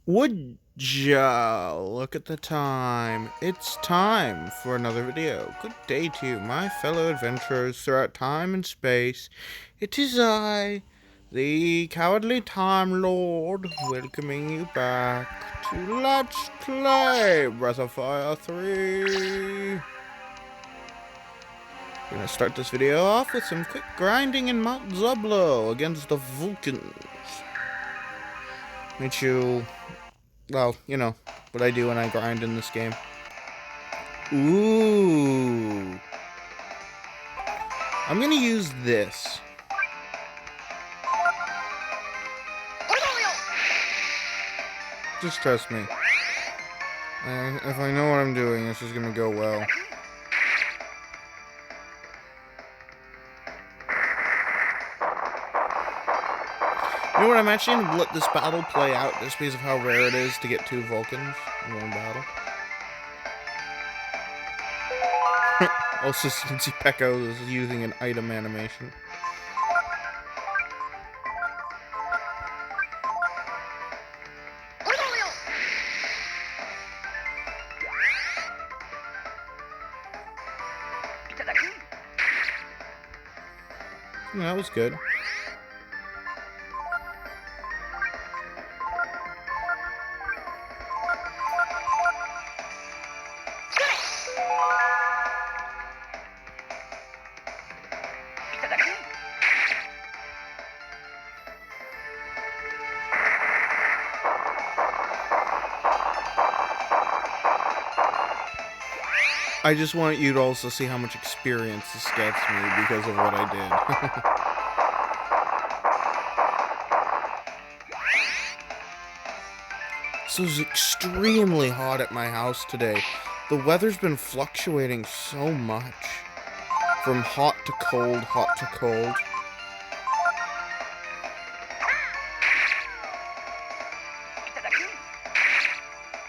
Would ya look at the time? It's time for another video. Good day to you, my fellow adventurers throughout time and space. It is I, the Cowardly Time Lord, welcoming you back to Let's Play Breath of Fire 3. We're gonna start this video off with some quick grinding in Mount Zublo against the Vulcans. Make you, well, you know, what I do when I grind in this game. Ooh. I'm gonna use this. Just trust me. If I know what I'm doing, this is gonna go well. You know what? I'm actually gonna let this battle play out just because of how rare it is to get two Vulcans in one battle. Also, since Peko is using an item animation. Yeah, that was good. I just want you to also see how much experience this gets me because of what I did. So it's extremely hot at my house today. The weather's been fluctuating so much. From hot to cold, hot to cold.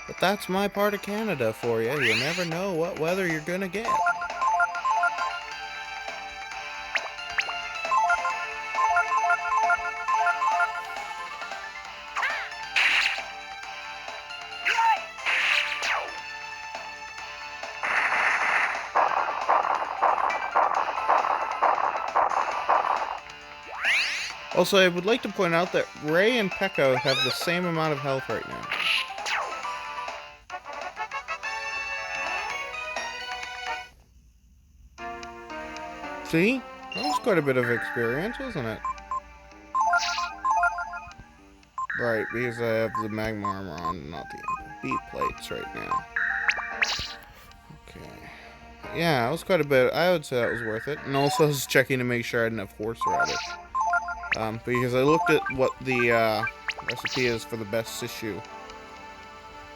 But that's my part of Canada for you. You never know what weather you're gonna get. Also, I would like to point out that Ray and Peko have the same amount of health right now. See? That was quite a bit of experience, wasn't it? Right, because I have the magma armor on, not the beat plates right now. Okay. Yeah, it was quite a bit. I would say that was worth it. And also I was checking to make sure I didn't have horseradish. Because I looked at what the recipe is for the best issue.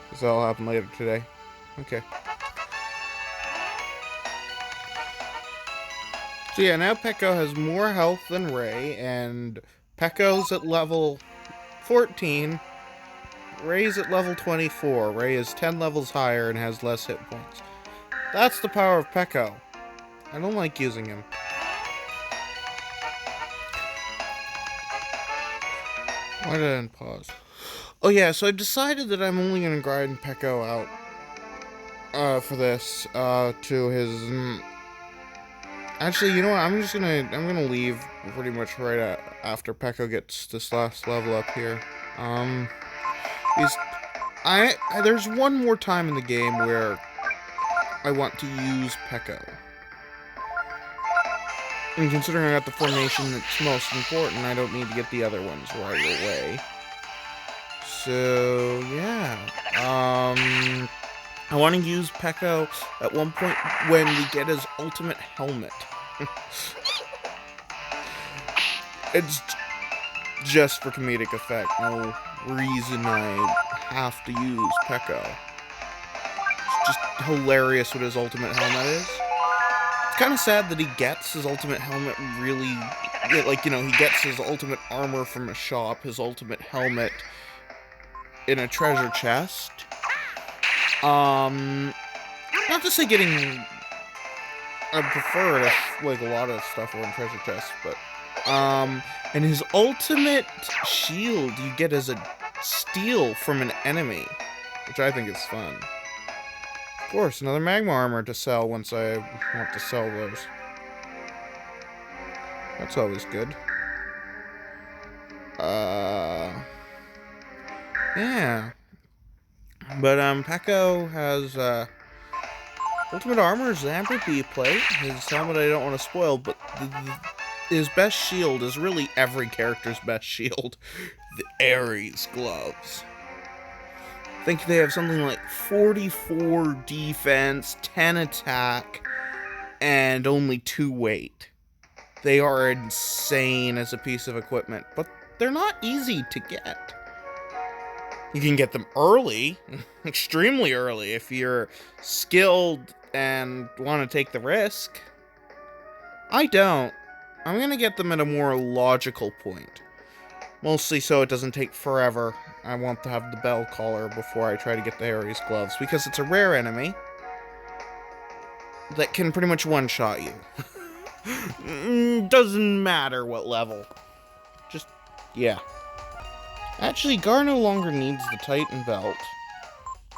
This will all happen later today. Okay. So yeah, now Peko has more health than Ray, and Peko's at level 14. Ray's at level 24. Ray is 10 levels higher and has less hit points. That's the power of Peko. I don't like using him. Why did I unpause? Oh yeah, so I decided that I'm only gonna grind Peko out for this to his. Actually, you know what? I'm gonna leave pretty much right after Peko gets this last level up here. There's one more time in the game where I want to use Peko. And considering I got the formation that's most important, I don't need to get the other ones right away. So, yeah. I want to use Peko at one point when we get his ultimate helmet. It's just for comedic effect. No reason I have to use Peko. It's just hilarious what his ultimate helmet is. It's kind of sad that he gets his ultimate helmet really... Like, you know, he gets his ultimate armor from a shop, his ultimate helmet in a treasure chest. Not to say getting... I prefer it if, like, a lot of stuff were in treasure chests, but... and his ultimate shield you get as a steal from an enemy, which I think is fun. Of course, another magma armor to sell once I want to sell those. That's always good. Yeah. But, Peko has, Ultimate Armor's Amber-B plate. His helmet I don't want to spoil, but his best shield is really every character's best shield. The Ares gloves. I think they have something like 44 defense, 10 attack, and only 2 weight. They are insane as a piece of equipment, but they're not easy to get. You can get them early, extremely early, if you're skilled and want to take the risk. I don't. I'm going to get them at a more logical point. Mostly so it doesn't take forever. I want to have the bell collar before I try to get the Ares gloves, because it's a rare enemy that can pretty much one-shot you. Doesn't matter what level. Just, yeah. Actually, Gar no longer needs the Titan belt.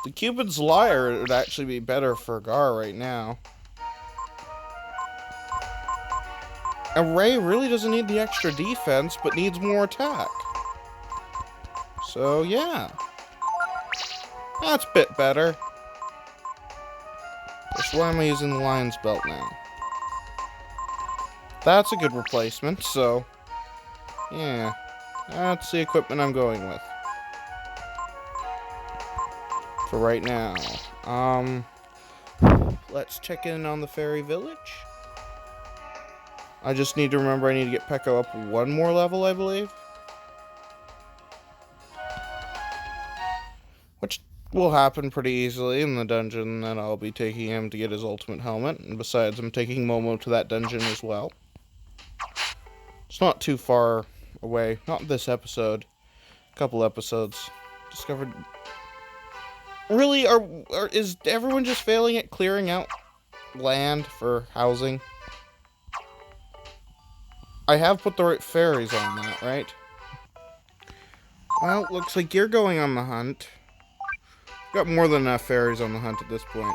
The Cupid's Lyre would actually be better for Gar right now. Ray really doesn't need the extra defense, but needs more attack. So, yeah. That's a bit better. Just why am I using the Lion's Belt now? That's a good replacement, so... yeah. That's the equipment I'm going with. For right now. Let's check in on the Fairy Village. I just need to remember I need to get Peko up 1 more level, I believe. Which will happen pretty easily in the dungeon that I'll be taking him to get his ultimate helmet. And besides, I'm taking Momo to that dungeon as well. It's not too far away. Not this episode. A couple episodes. Discovered... really, is everyone just failing at clearing out land for housing? I have put the right fairies on that, right? Well, looks like you're going on the hunt. Got more than enough fairies on the hunt at this point.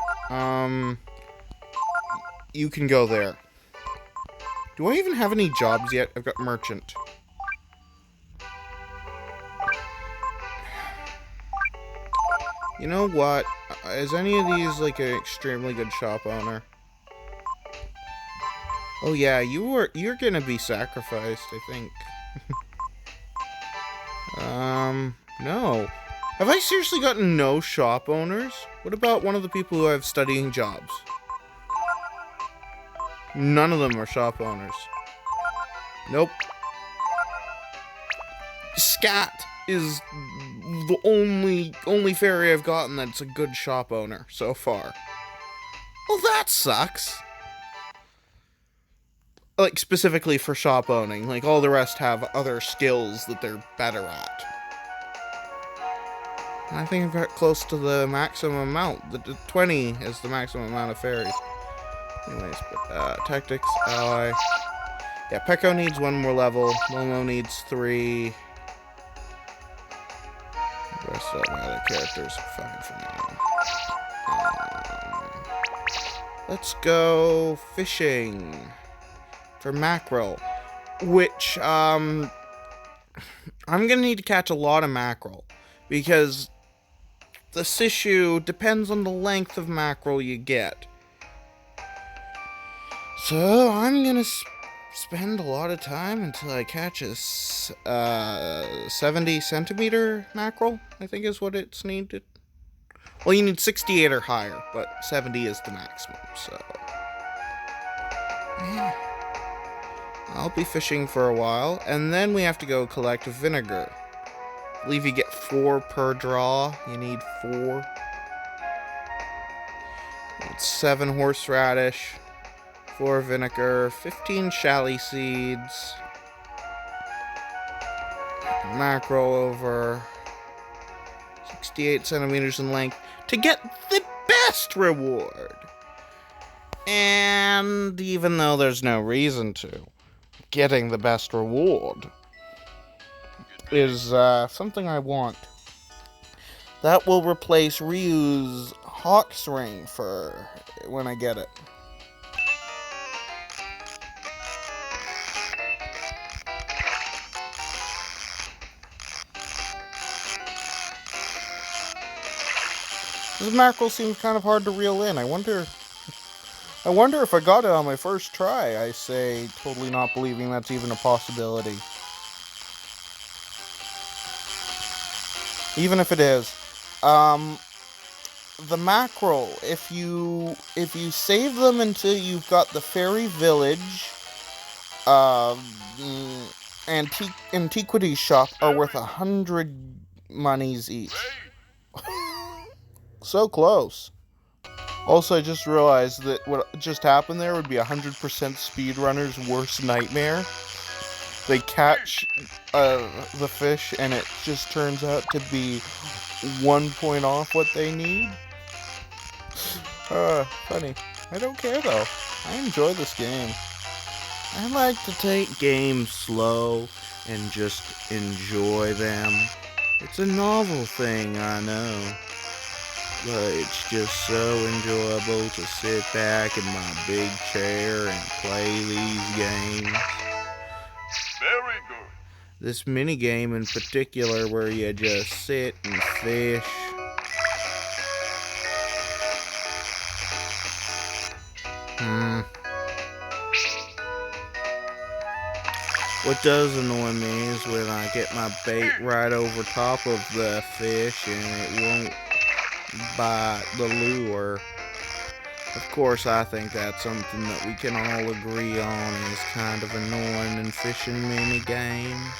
You can go there. Do I even have any jobs yet? I've got merchant. You know what? Is any of these like an extremely good shop owner? Oh yeah, you're gonna be sacrificed, I think. No. Have I seriously gotten no shop owners? What about one of the people who have studying jobs? None of them are shop owners. Nope. Scat is the only fairy I've gotten that's a good shop owner so far. Well, that sucks. Like, specifically for shop owning. Like, all the rest have other skills that they're better at. I think I've got close to the maximum amount. The 20 is the maximum amount of fairies. Anyways, but, tactics, ally. Yeah, Peko needs 1 more level. Momo needs 3. The rest of my other characters are fine for now. Let's go fishing for mackerel, which, I'm gonna need to catch a lot of mackerel, because this issue depends on the length of mackerel you get. So, I'm gonna spend a lot of time until I catch a 70 centimeter mackerel, I think is what it's needed. Well, you need 68 or higher, but 70 is the maximum, so... yeah. I'll be fishing for a while, and then we have to go collect vinegar. I believe you get 4 per draw. You need 4. It's 7 horseradish, 4 vinegar, 15 chaly seeds, mackerel over 68 centimeters in length to get the best reward. And even though there's no reason to, getting the best reward is something I want. That will replace Ryu's Hawk's Ring for when I get it. This mackerel seems kind of hard to reel in. I wonder if I got it on my first try. I say, totally not believing that's even a possibility. Even if it is. The mackerel, if you save them until you've got the fairy village, antiquity shop are worth 100 monies each. So close. Also, I just realized that what just happened there would be 100% speedrunner's worst nightmare. They catch the fish, and it just turns out to be 1 point off what they need. Funny. I don't care, though. I enjoy this game. I like to take games slow and just enjoy them. It's a novel thing, I know. But it's just so enjoyable to sit back in my big chair and play these games. Very good. This mini game in particular where you just sit and fish. What does annoy me is when I get my bait right over top of the fish and it won't bite the lure. Of course, I think that's something that we can all agree on is kind of annoying in fishing mini games.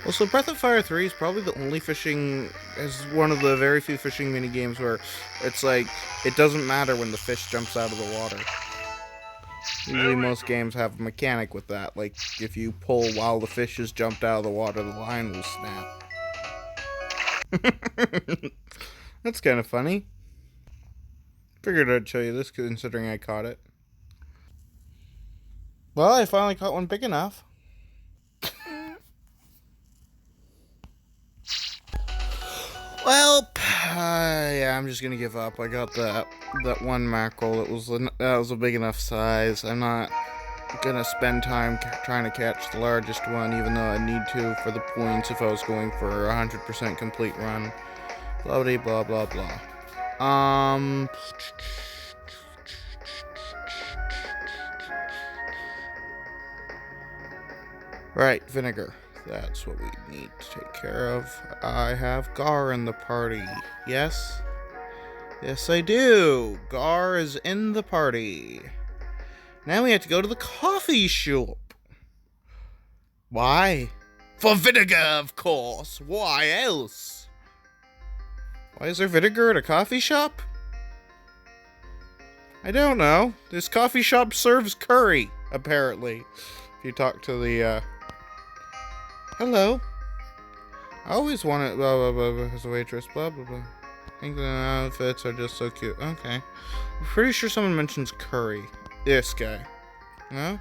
Also, Breath of Fire 3 is probably the only is one of the very few fishing mini games where it's like, it doesn't matter when the fish jumps out of the water. Usually most games have a mechanic with that, like if you pull while the fish has jumped out of the water, the line will snap. That's kind of funny. Figured I'd show you this considering I caught it. Well, I finally caught one big enough. Well, yeah, I'm just gonna give up. I got that one mackerel. That was a big enough size. I'm not gonna spend time trying to catch the largest one, even though I need to for the points if I was going for a 100% complete run. Blah blah blah blah. Right, vinegar. That's what we need to take care of. I have Gar in the party. Yes? Yes, I do. Gar is in the party. Now we have to go to the coffee shop. Why? For vinegar, of course. Why else? Why is there vinegar at a coffee shop? I don't know. This coffee shop serves curry, apparently. If you talk to the, Hello. I always wanted blah blah blah as a waitress, blah blah blah. I think the outfits are just so cute. Okay. I'm pretty sure someone mentions curry. This guy. No?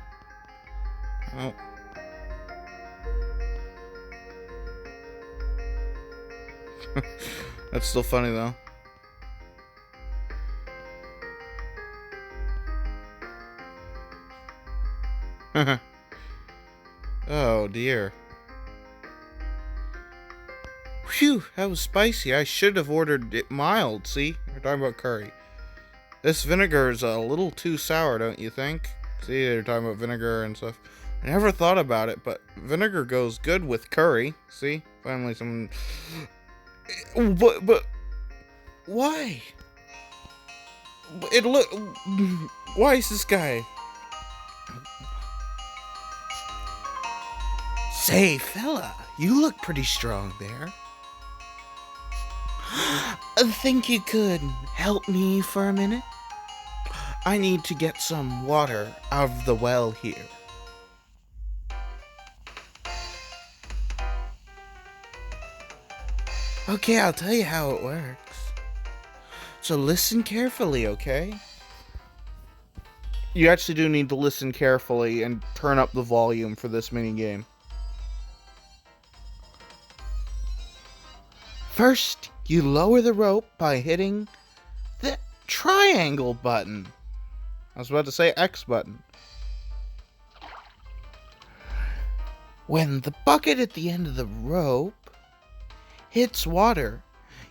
Oh. That's still funny though. Oh dear. Phew, that was spicy. I should have ordered it mild, see? We're talking about curry. This vinegar is a little too sour, don't you think? See, they're talking about vinegar and stuff. I never thought about it, but vinegar goes good with curry. See? Finally someone... But... Why? Why is this guy... Say, fella, you look pretty strong there. Think you could help me for a minute? I need to get some water out of the well here. Okay, I'll tell you how it works. So listen carefully, okay? You actually do need to listen carefully and turn up the volume for this minigame. First, you lower the rope by hitting the triangle button. I was about to say X button. When the bucket at the end of the rope hits water,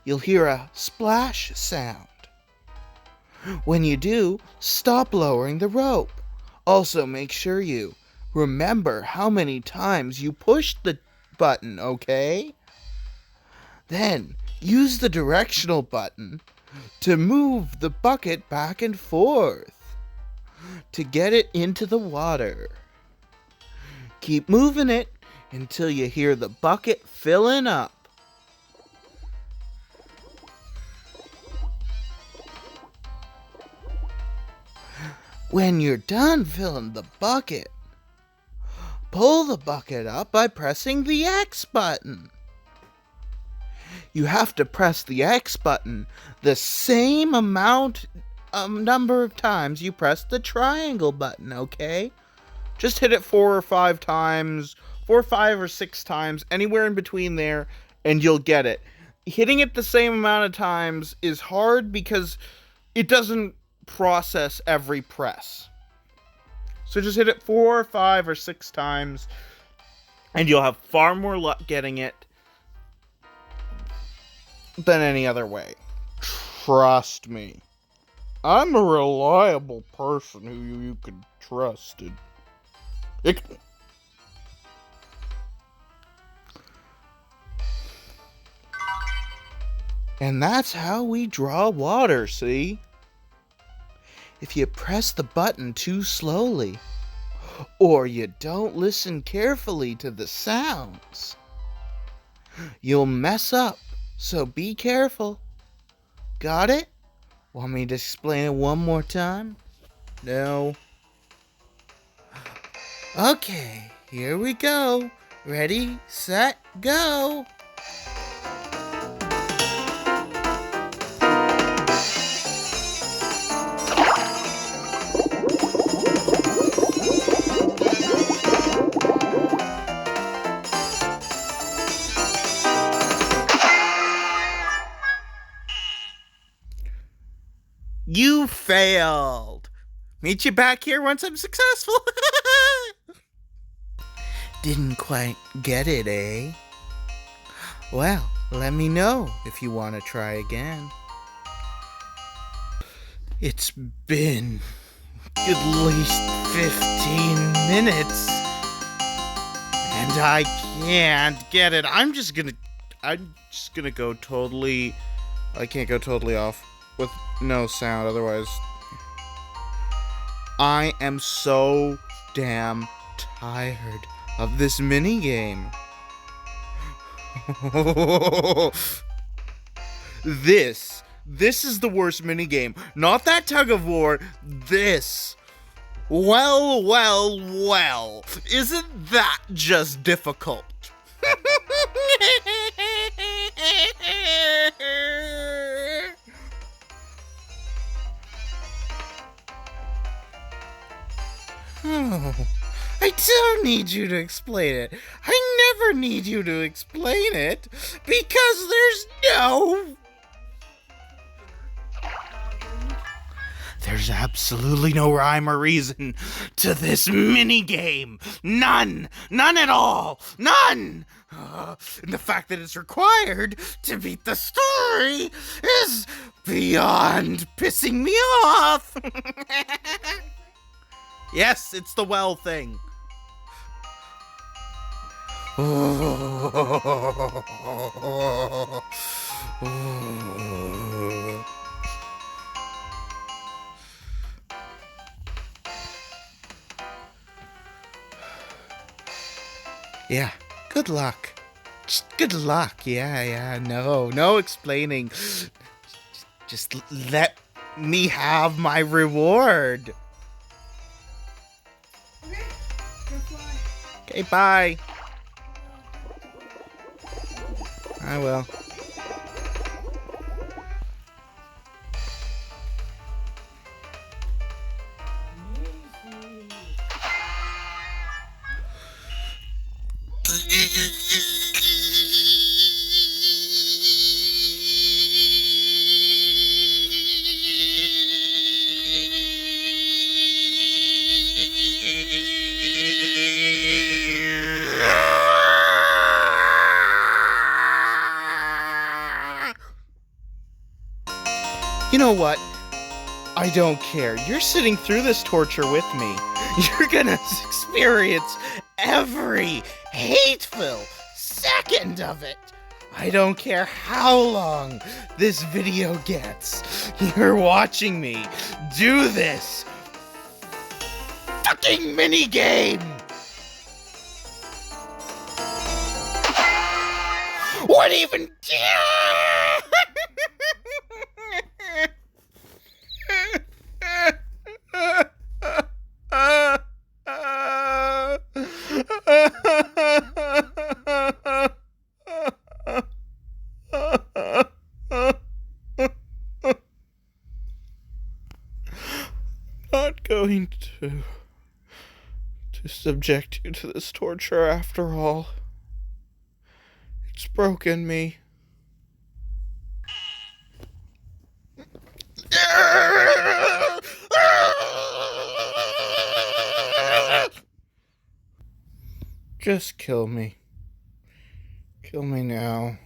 you'll hear a splash sound. When you do, stop lowering the rope. Also, make sure you remember how many times you pushed the button, okay? Then, use the directional button to move the bucket back and forth to get it into the water. Keep moving it until you hear the bucket filling up. When you're done filling the bucket, pull the bucket up by pressing the X button. You have to press the X button the same number of times you press the triangle button, okay? Just hit it 4 or 5 times, 4, 5, or 6 times, anywhere in between there, and you'll get it. Hitting it the same amount of times is hard because it doesn't process every press. So just hit it 4, 5, or 6 times, and you'll have far more luck getting it than any other way. Trust me. I'm a reliable person who you can trust. And that's how we draw water, see? If you press the button too slowly, or you don't listen carefully to the sounds, you'll mess up, so be careful. Got it? Want me to explain it one more time? No. Okay, here we go. Ready, set, go! You failed. Meet you back here once I'm successful. Didn't quite get it, eh? Well, let me know if you want to try again. It's been at least 15 minutes. And I can't get it. I'm just gonna go totally... I can't go totally off with no sound, otherwise... I am so damn tired of this minigame. This is the worst minigame. Not that tug of war. This. Well. Isn't that just difficult? Oh, I don't need you to explain it. I never need you to explain it because there's absolutely no rhyme or reason to this minigame. None at all. None. And the fact that it's required to beat the story is beyond pissing me off. Yes, it's the well thing. Yeah, good luck. Just good luck. Yeah, no explaining. Just let me have my reward. Okay, bye. I will. You know what? I don't care. You're sitting through this torture with me. You're gonna experience every hateful second of it. I don't care how long this video gets. You're watching me do this fucking minigame. What even? Not going to subject you to this torture after all. It's broken me. Just kill me. Kill me now.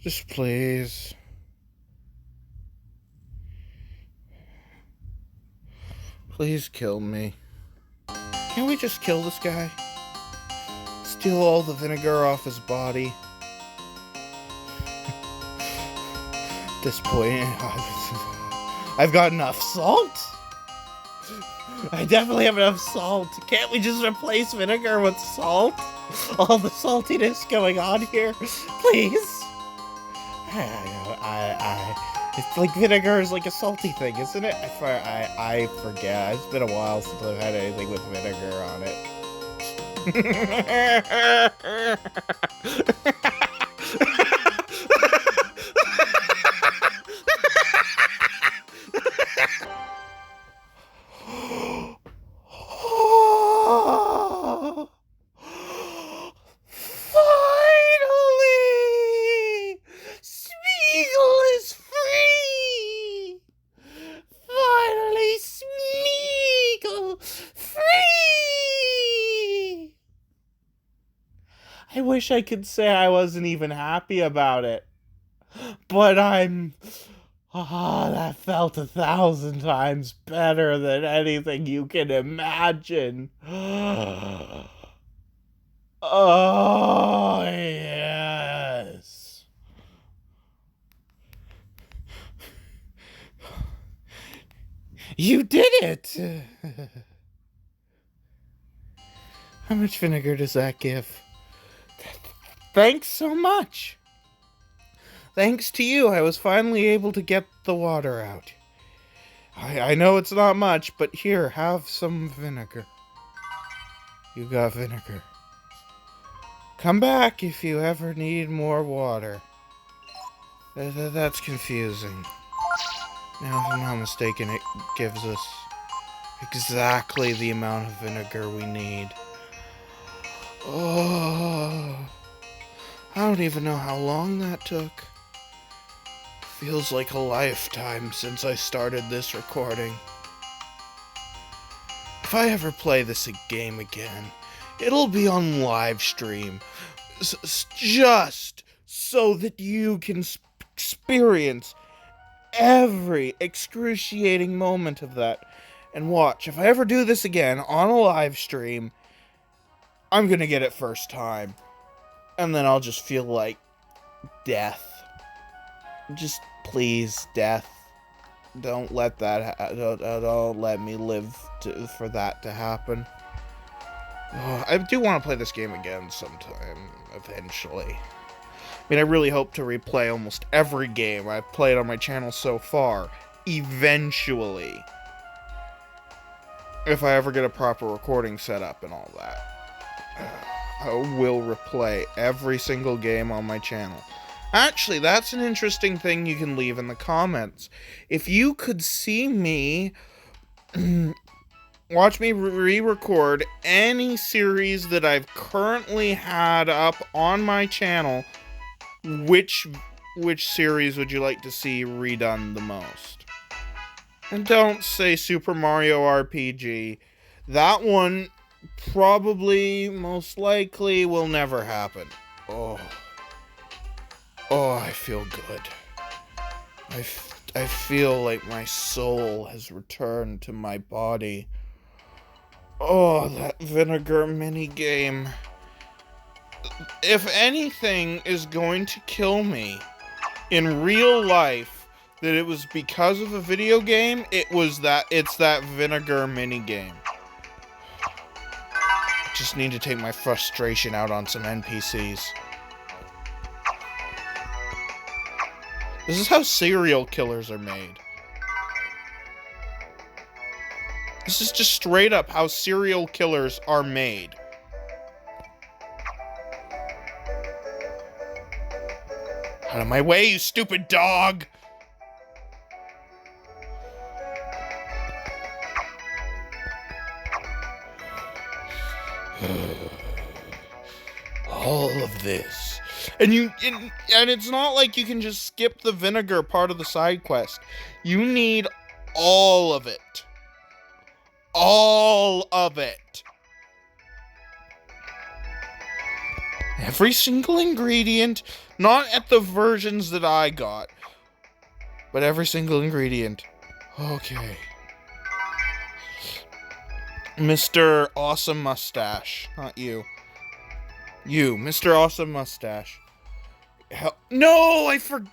Just please. Please kill me. Can't we just kill this guy? Steal all the vinegar off his body. At this point, I've got enough salt. I definitely have enough salt. Can't we just replace vinegar with salt? All the saltiness going on here, please. It's like vinegar is like a salty thing, isn't it? I forget. It's been a while since I've had anything with vinegar on it. Finally! Smeagol is free! Finally, Smeagol free! I wish I could say I wasn't even happy about it. But I'm... that felt 1,000 times better than anything you can imagine. Oh, yes. You did it! How much vinegar does that give? Thanks so much. Thanks to you, I was finally able to get the water out. I know it's not much, but here, have some vinegar. You got vinegar. Come back if you ever need more water. That's confusing. Now, if I'm not mistaken, it gives us exactly the amount of vinegar we need. Oh, I don't even know how long that took. Feels like a lifetime since I started this recording. If I ever play this game again, it'll be on live stream, just so that you can experience every excruciating moment of that. And watch, if I ever do this again on a live stream, I'm gonna get it first time. And then I'll just feel like death. Just please, death. Don't let that don't let me live for that to happen. Oh, I do want to play this game again sometime, eventually. I mean, I really hope to replay almost every game I've played on my channel so far, eventually. If I ever get a proper recording set up and all that. I will replay every single game on my channel. Actually, that's an interesting thing you can leave in the comments. If you could see me watch me re-record any series that I've currently had up on my channel. Which series would you like to see redone the most? And don't say Super Mario RPG. That one probably, most likely, will never happen. Oh, I feel good. I feel like my soul has returned to my body. Oh, that vinegar minigame. If anything is going to kill me in real life, that it was because of a video game, it's that vinegar minigame. I just need to take my frustration out on some NPCs. This is how serial killers are made. This is just straight up how serial killers are made. Out of my way, you stupid dog! All of this. And it's not like you can just skip the vinegar part of the side quest. You need all of it. All of it. Every single ingredient, not at the versions that I got, but every single ingredient. Okay. Mr. Awesome Mustache, not you. You, Mr. Awesome Mustache. No, I forgot.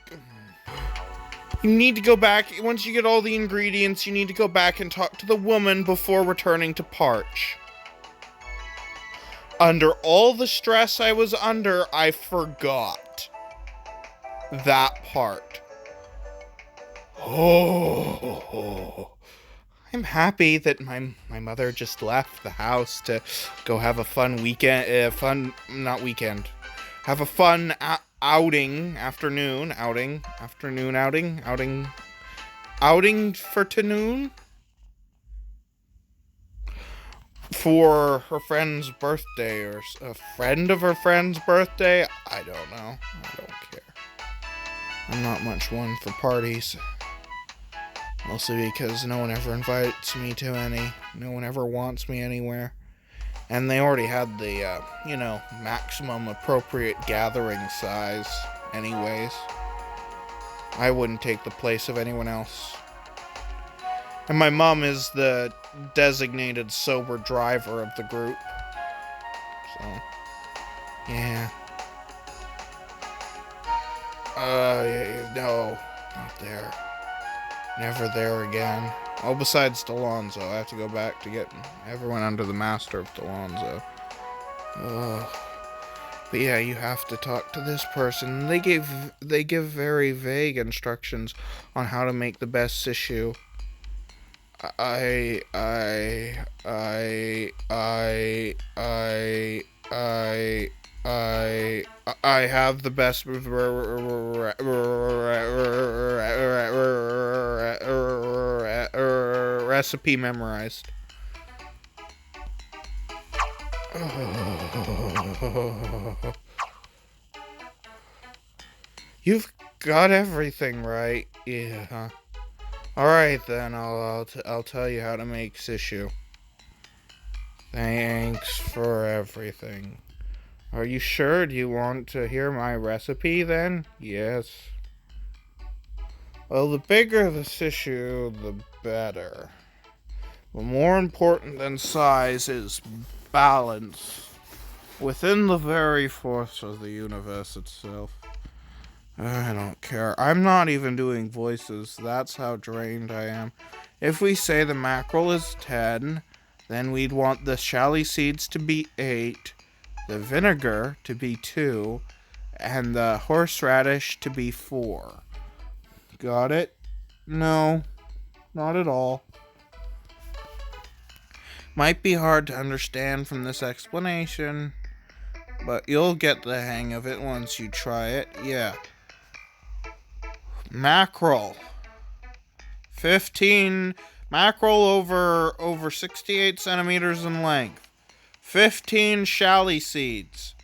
You need to go back. Once you get all the ingredients, you need to go back and talk to the woman before returning to Parch. Under all the stress I was under, I forgot that part. Oh. I'm happy that my mother just left the house to go have a fun weekend, afternoon for her friend's birthday, or a friend of her friend's birthday. I don't know. I don't care. I'm not much one for parties. Mostly because no one ever invites me to any. No one ever wants me anywhere. And they already had the, maximum appropriate gathering size anyways. I wouldn't take the place of anyone else. And my mom is the designated sober driver of the group. So, yeah. No, not there. Never there again. Oh, besides Delonzo. I have to go back to get everyone under the master of Delonzo. But yeah, you have to talk to this person. They give very vague instructions on how to make the best issue. I have the best recipe memorized. You've got everything right. Yeah, huh? Alright then, I'll tell you how to make Sishu. Thanks for everything. Are you sure? Do you want to hear my recipe then? Yes. Well, the bigger the Sishu, the better. But more important than size is balance within the very force of the universe itself. I don't care. I'm not even doing voices. That's how drained I am. If we say the mackerel is 10, then we'd want the Shally seeds to be 8, the vinegar to be 2, and the horseradish to be 4. Got it? No, not at all. Might be hard to understand from this explanation, but you'll get the hang of it once you try it. Yeah. Mackerel. 15 Mackerel over 68 centimeters in length. 15 chaly seeds.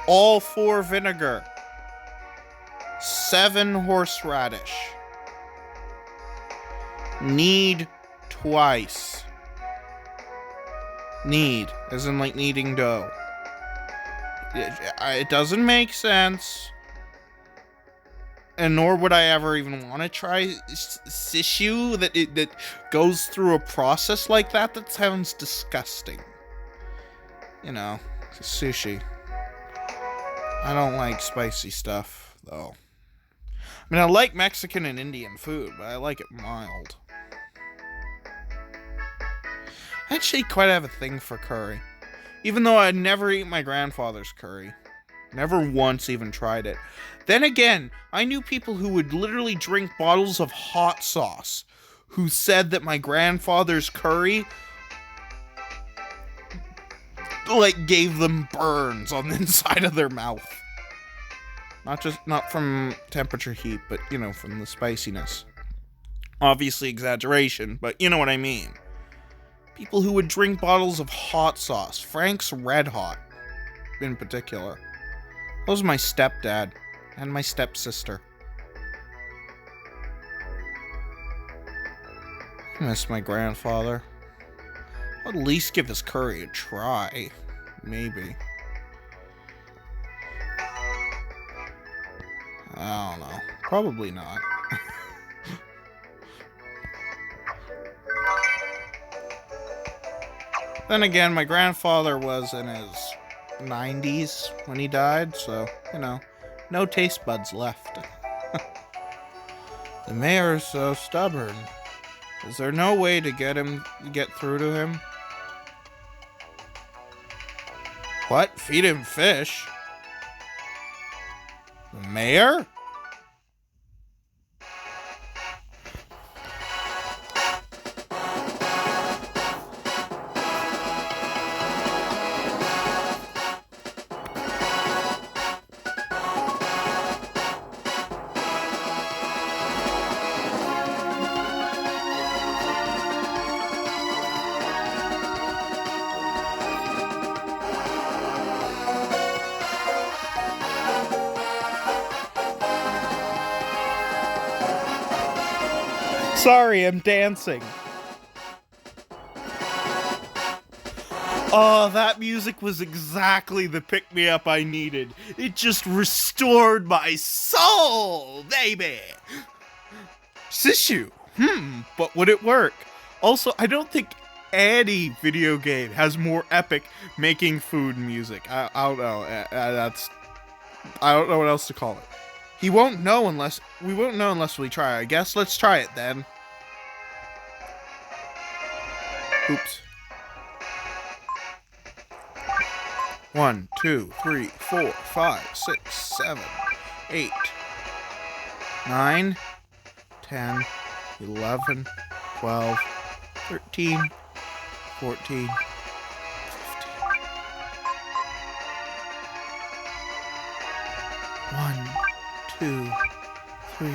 All 4 vinegar. 7 horseradish. Knead twice. Knead, as in like kneading dough. It doesn't make sense. And nor would I ever even want to try sishu that goes through a process like that. That sounds disgusting. You know, sushi. I don't like spicy stuff, though. I mean, I like Mexican and Indian food, but I like it mild. I actually quite have a thing for curry. Even though I'd never eat my grandfather's curry. Never once even tried it. Then again, I knew people who would literally drink bottles of hot sauce who said that my grandfather's curry like gave them burns on the inside of their mouth. Not from temperature heat, but you know, from the spiciness. Obviously exaggeration, but you know what I mean. People who would drink bottles of hot sauce, Frank's Red Hot in particular. That was my stepdad and my stepsister. I miss my grandfather. I'll at least give his curry a try. Maybe. I don't know. Probably not. Then again, my grandfather was in his 90s when he died, so, you know, no taste buds left. The mayor is so stubborn. Is there no way to get through to him? What? Feed him fish? The mayor? Sorry, I'm dancing. Oh, that music was exactly the pick-me-up I needed. It just restored my soul, baby. Sishu. But would it work? Also, I don't think any video game has more epic making food music. I don't know. I don't know what else to call it. We won't know unless we try. I guess let's try it then. Oops. 1, 2, 3, 4, 5, 6, 7, 8, 9, 10, 11, 12, 13, 14, 15. One, 2, 3,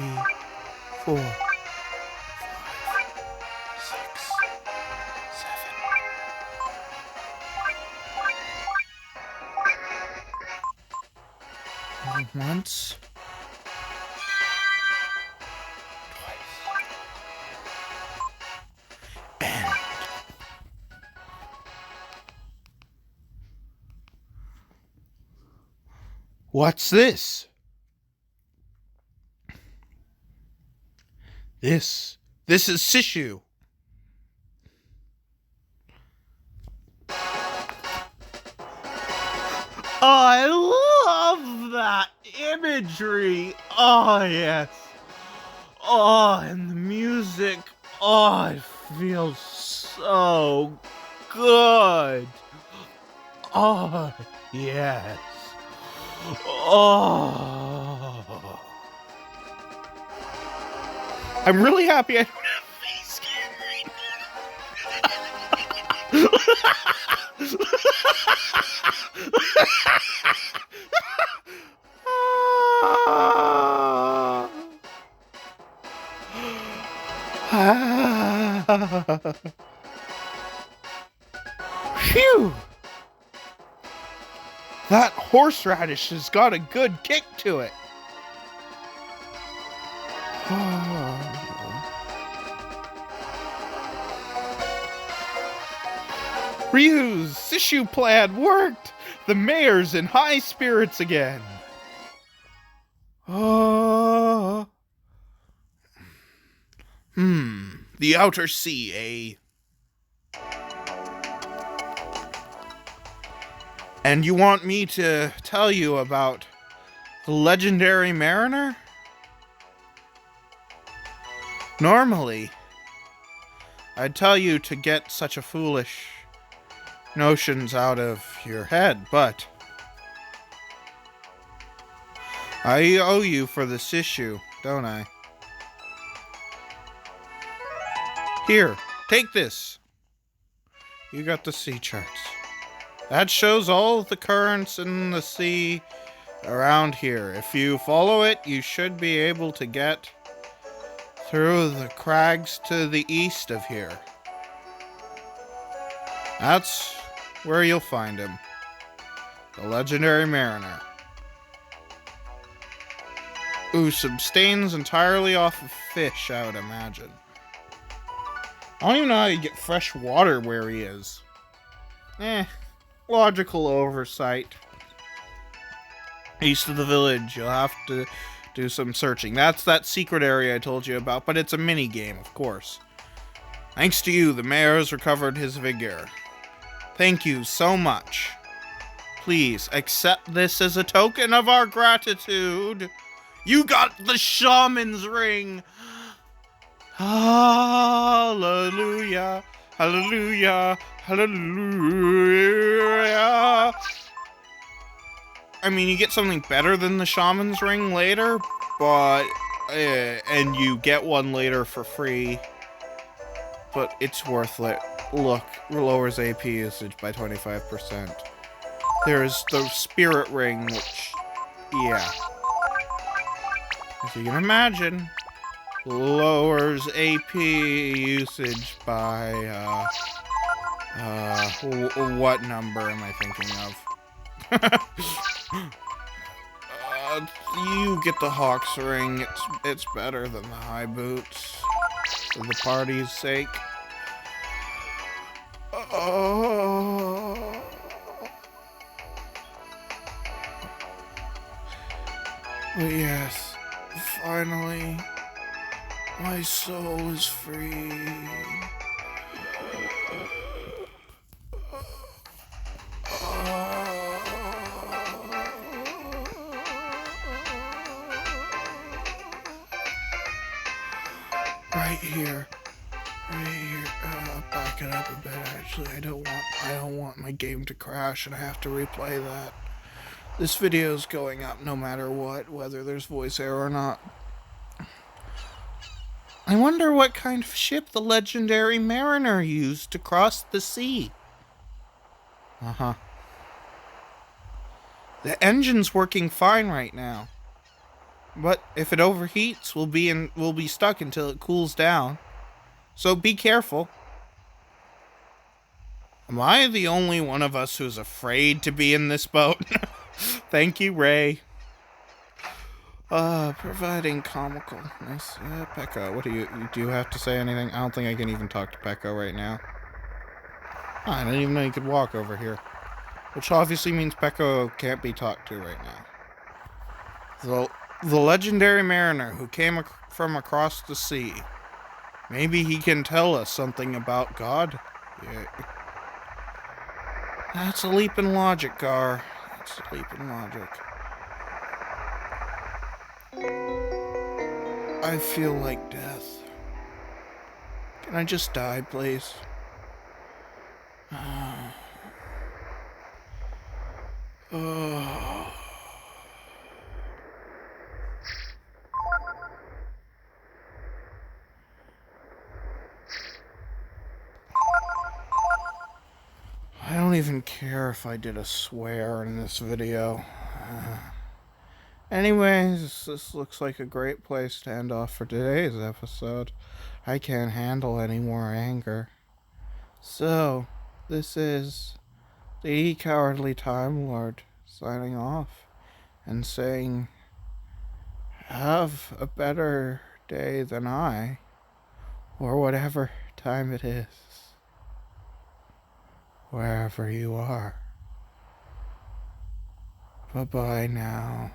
4, 5, 6, 7. Once. Twice. And. What's this? This is Sishu. Oh, I love that imagery. Oh, yes. Oh, and the music. Oh, it feels so good. Oh, yes. Oh. I'm really happy I don't have face scan right now. Phew! That horseradish has got a good kick to it. Ryu's Sishu plan worked! The mayor's in high spirits again. The outer sea, eh? And you want me to tell you about the legendary mariner? Normally, I'd tell you to get such a foolish notions out of your head, but I owe you for this issue, don't I? Here, take this. You got the sea charts. That shows all of the currents in the sea around here. If you follow it, you should be able to get through the crags to the east of here. That's where you'll find him. The legendary mariner. Who sustains entirely off of fish, I would imagine. I don't even know how you get fresh water where he is. Logical oversight. East of the village, you'll have to do some searching. That's that secret area I told you about, but it's a mini game, of course. Thanks to you, the mayor has recovered his vigor. Thank you so much. Please accept this as a token of our gratitude. You got the shaman's ring. Hallelujah, hallelujah, hallelujah. I mean, you get something better than the shaman's ring later, but and you get one later for free. But it's worth it. Look, lowers AP usage by 25%. There's the spirit ring, which, yeah, as you can imagine, lowers AP usage by, what number am I thinking of? You get the Hawk's ring. It's better than the high boots, for the party's sake. But yes, finally, my soul is free. Right here. Back it up a bit, actually. I don't want my game to crash and I have to replay that. This video is going up no matter what, whether there's voice error or not. I wonder what kind of ship the legendary mariner used to cross the sea. The engine's working fine right now. But if it overheats, we'll be stuck until it cools down. So be careful. Am I the only one of us who's afraid to be in this boat? Thank you, Ray. Providing comical. Nice. Pekka, what do you have to say anything? I don't think I can even talk to Pekka right now. Oh, I didn't even know you could walk over here. Which obviously means Pekka can't be talked to right now. The legendary mariner who came from across the sea. Maybe he can tell us something about God? Yeah. That's a leap in logic, Gar. That's a leap in logic. I feel like death. Can I just die, please? I don't even care if I did a swear in this video. Anyways, this looks like a great place to end off for today's episode. I can't handle any more anger. So, this is the Cowardly Time Lord signing off and saying, have a better day than I, or whatever time it is, wherever you are. Bye bye now.